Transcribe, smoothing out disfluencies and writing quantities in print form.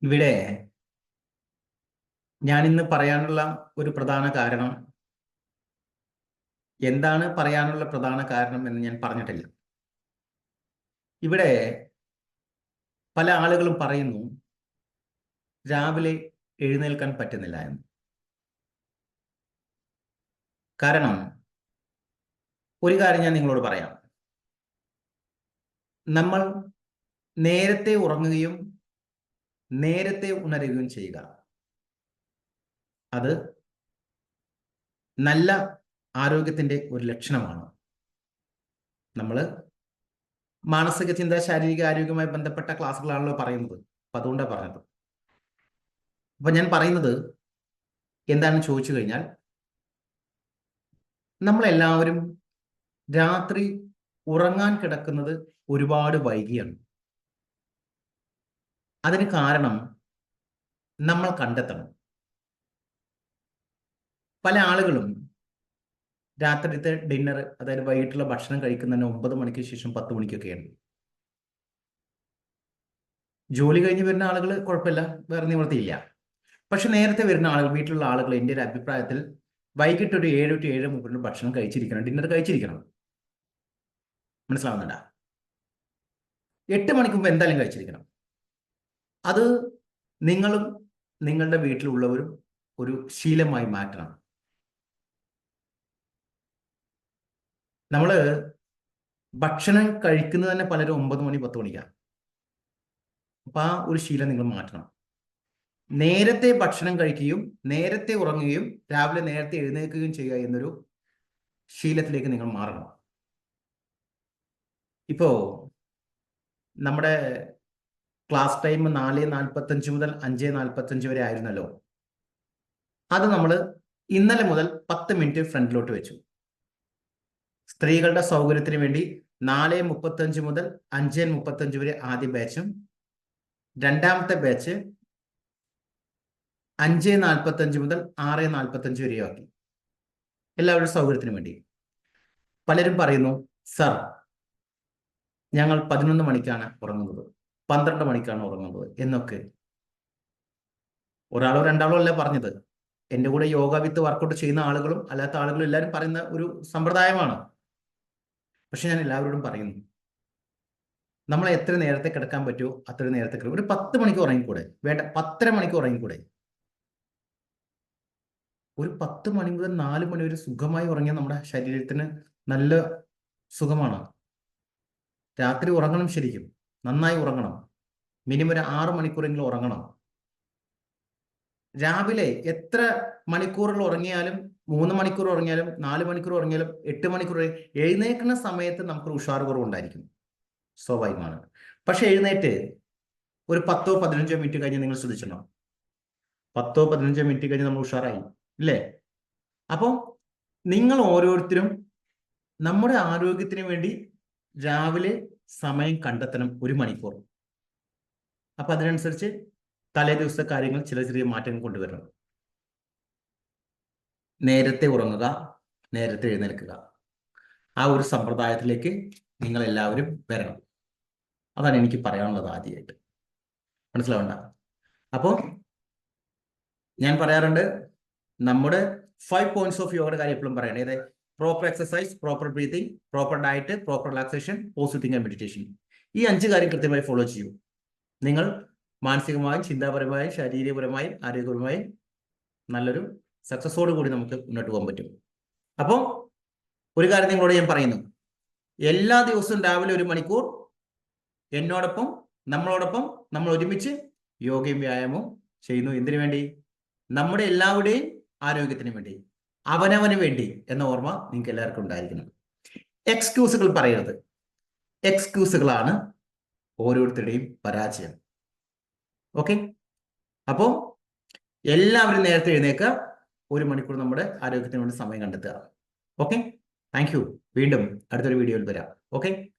ഇവിടെ ഞാൻ ഇന്ന് പറയാനുള്ള ഒരു പ്രധാന കാരണം എന്താണ് പറയാനുള്ള പ്രധാന കാരണം എന്ന് ഞാൻ പറഞ്ഞിട്ടില്ല. ഇവിടെ പല ആളുകളും പറയുന്നു രാവിലെ എഴുന്നേൽക്കാൻ പറ്റുന്നില്ല എന്ന്. കാരണം ഒരു കാര്യം ഞാൻ നിങ്ങളോട് പറയാം. നമ്മൾ നേരത്തെ ഉറങ്ങുകയും നേരത്തെ ഉണരുകയും ചെയ്യുക, അത് നല്ല ആരോഗ്യത്തിന്റെ ഒരു ലക്ഷണമാണ്. നമ്മൾ മാനസിക ചിന്ത, ശാരീരിക ആരോഗ്യവുമായി ബന്ധപ്പെട്ട ക്ലാസ്സുകളാണല്ലോ പറയുന്നത്. അപ്പൊ അതുകൊണ്ടാണ് പറഞ്ഞത്. അപ്പൊ ഞാൻ പറയുന്നത് എന്താണെന്ന് ചോദിച്ചു കഴിഞ്ഞാൽ, നമ്മളെല്ലാവരും രാത്രി ഉറങ്ങാൻ കിടക്കുന്നത് ഒരുപാട് വൈകിയാണ്. അതിന് കാരണം നമ്മൾ കണ്ടെത്തണം. പല ആളുകളും രാത്രിത്തെ ഡിന്നർ, അതായത് വൈകിട്ടുള്ള ഭക്ഷണം കഴിക്കുന്നതിന് 9 മണിക്ക് ശേഷം 10 മണിക്കൊക്കെയാണ്. ജോലി കഴിഞ്ഞ് വരുന്ന ആളുകൾ കുഴപ്പമില്ല, വേറെ നിവൃത്തിയില്ല. പക്ഷെ നേരത്തെ വരുന്ന ആളുകൾ, വീട്ടിലുള്ള ആളുകൾ, എൻ്റെ ഒരു അഭിപ്രായത്തിൽ വൈകിട്ട് ഒരു 7 to 7:30 ഭക്ഷണം കഴിച്ചിരിക്കണം, ഡിന്നർ കഴിച്ചിരിക്കണം. മനസ്സിലാവുന്നുണ്ടോ? 8 മണിക്ക് മുമ്പ് എന്തായാലും കഴിച്ചിരിക്കണം. അത് നിങ്ങളും നിങ്ങളുടെ വീട്ടിലുള്ളവരും ഒരു ശീലമായി മാറ്റണം. നമ്മൾ ഭക്ഷണം കഴിക്കുന്നത് തന്നെ പലരും 9 മണി 10 മണിക്കാണ്. അപ്പൊ ആ ഒരു ശീലം നിങ്ങൾ മാറ്റണം. നേരത്തെ ഭക്ഷണം കഴിക്കുകയും നേരത്തെ ഉറങ്ങുകയും രാവിലെ നേരത്തെ എഴുന്നേൽക്കുകയും ചെയ്യുക എന്നൊരു ശീലത്തിലേക്ക് നിങ്ങൾ മാറണം. ഇപ്പോ നമ്മുടെ ക്ലാസ് ടൈം 4:45 മുതൽ 5:45 വരെ ആയിരുന്നല്ലോ. അത് നമ്മൾ ഇന്നലെ മുതൽ 10 മിനിറ്റ് ഫ്രണ്ടിലോട്ട് വെച്ചു. സ്ത്രീകളുടെ സൗകര്യത്തിന് വേണ്ടി 4:35 മുതൽ 5:35 വരെ ആദ്യ ബാച്ചും, രണ്ടാമത്തെ ബാച്ച് 5:45 മുതൽ 6:45 വരെയും ആക്കി. എല്ലാവരുടെ സൗകര്യത്തിന് വേണ്ടി. പലരും പറയുന്നു, സർ ഞങ്ങൾ 11 മണിക്കാണ് ഉറങ്ങുന്നത്, 12 മണിക്കാണ് ഉറങ്ങുന്നത് എന്നൊക്കെ. ഒരാളോ രണ്ടാളോ അല്ല പറഞ്ഞത്. എൻ്റെ കൂടെ യോഗ വിത്ത് വർക്കൗട്ട് ചെയ്യുന്ന ആളുകളും അല്ലാത്ത ആളുകളും എല്ലാവരും പറയുന്ന ഒരു സമ്പ്രദായമാണ്. പക്ഷെ ഞാൻ എല്ലാവരോടും പറയുന്നു, നമ്മൾ എത്ര നേരത്തെ കിടക്കാൻ പറ്റുമോ അത്ര നേരത്തെ കിടക്കും. ഒരു 10 മണിക്ക് ഉറങ്ങിക്കൂടെ? വേണ്ട, 10:30 മണിക്ക് ഉറങ്ങിക്കൂടെ? ഒരു 10 മണി മുതൽ 4 മണി വരെ സുഖമായി ഉറങ്ങിയാൽ നമ്മുടെ ശരീരത്തിന് നല്ല സുഖമാണ്. രാത്രി ഉറങ്ങണം, ശരിക്കും നന്നായി ഉറങ്ങണം. മിനിമം ഒരു 6 മണിക്കൂറെങ്കിലും ഉറങ്ങണം. രാവിലെ എത്ര മണിക്കൂറുകൾ ഉറങ്ങിയാലും, 3 മണിക്കൂർ ഉറങ്ങിയാലും 4 മണിക്കൂർ ഉറങ്ങിയാലും 8 മണിക്കൂർ എഴുന്നേൽക്കുന്ന സമയത്ത് നമുക്കൊരു ഉഷാർ കുറവുണ്ടായിരിക്കും, സ്വാഭാവികമാണ്. പക്ഷെ എഴുന്നേറ്റ് ഒരു 10-15 മിനിറ്റ് കഴിഞ്ഞ് നിങ്ങൾ ശ്രദ്ധിച്ചിട്ടുണ്ടോ? 10-15 മിനിറ്റ് കഴിഞ്ഞ് നമ്മൾ ഉഷാറായി, ഇല്ലേ? അപ്പം നിങ്ങൾ ഓരോരുത്തരും നമ്മുടെ ആരോഗ്യത്തിന് വേണ്ടി രാവിലെ സമയം കണ്ടെത്തണം, 1 മണിക്കൂർ. അപ്പൊ അതിനനുസരിച്ച് തലേ ദിവസത്തെ കാര്യങ്ങൾ ചില ചെറിയ മാറ്റങ്ങൾ കൊണ്ടുവരണം. നേരത്തെ ഉറങ്ങുക, നേരത്തെ എഴുന്നേൽക്കുക. ആ ഒരു സമ്പ്രദായത്തിലേക്ക് നിങ്ങൾ എല്ലാവരും വരണം. അതാണ് എനിക്ക് പറയാനുള്ളത് ആദ്യമായിട്ട്. മനസ്സിലാവണ്ട? അപ്പോൾ ഞാൻ പറയാറുണ്ട്, നമ്മുടെ 5 പോയിന്റ്സ് ഓഫ് യോഗയുടെ കാര്യം എപ്പോഴും പറയണം. ഏത്? Proper exercise, proper breathing, proper diet, proper relaxation, positive and meditation. ഈ 5 കാര്യം കൃത്യമായി ഫോളോ ചെയ്യൂ. നിങ്ങൾ മാനസികമായും ചിന്താപരമായും ശാരീരികപരമായും ആരോഗ്യപരമായും നല്ലൊരു സക്സസോട് കൂടി നമുക്ക് മുന്നോട്ട് പോകാൻ പറ്റും. അപ്പോൾ ഒരു കാര്യം നിങ്ങളോട് ഞാൻ പറയുന്നു, എല്ലാ ദിവസവും രാവിലെ 1 മണിക്കൂർ എന്നോടൊപ്പം, നമ്മളോടൊപ്പം, നമ്മൾ ഒരുമിച്ച് യോഗയും വ്യായാമവും ചെയ്യുന്നു. എന്തിനു വേണ്ടി? നമ്മുടെ എല്ലാവരുടെയും ആരോഗ്യത്തിന് വേണ്ടി, അവനവന് വേണ്ടി എന്ന ഓർമ്മ നിങ്ങൾക്ക് എല്ലാവർക്കും ഉണ്ടായിരിക്കണം. എക്സ്ക്യൂസുകൾ പറയരുത്. എക്സ്ക്യൂസുകളാണ് ഓരോരുത്തരുടെയും പരാജയം. ഓക്കെ? അപ്പോൾ എല്ലാവരും നേരത്തെ എഴുന്നേൽക്കുക, 1 മണിക്കൂർ നമ്മുടെ ആരോഗ്യത്തിന് വേണ്ടി സമയം കണ്ടെത്തുക. ഓക്കെ? Thank you. വീണ്ടും അടുത്തൊരു വീഡിയോയിൽ വരാം. ഓക്കെ?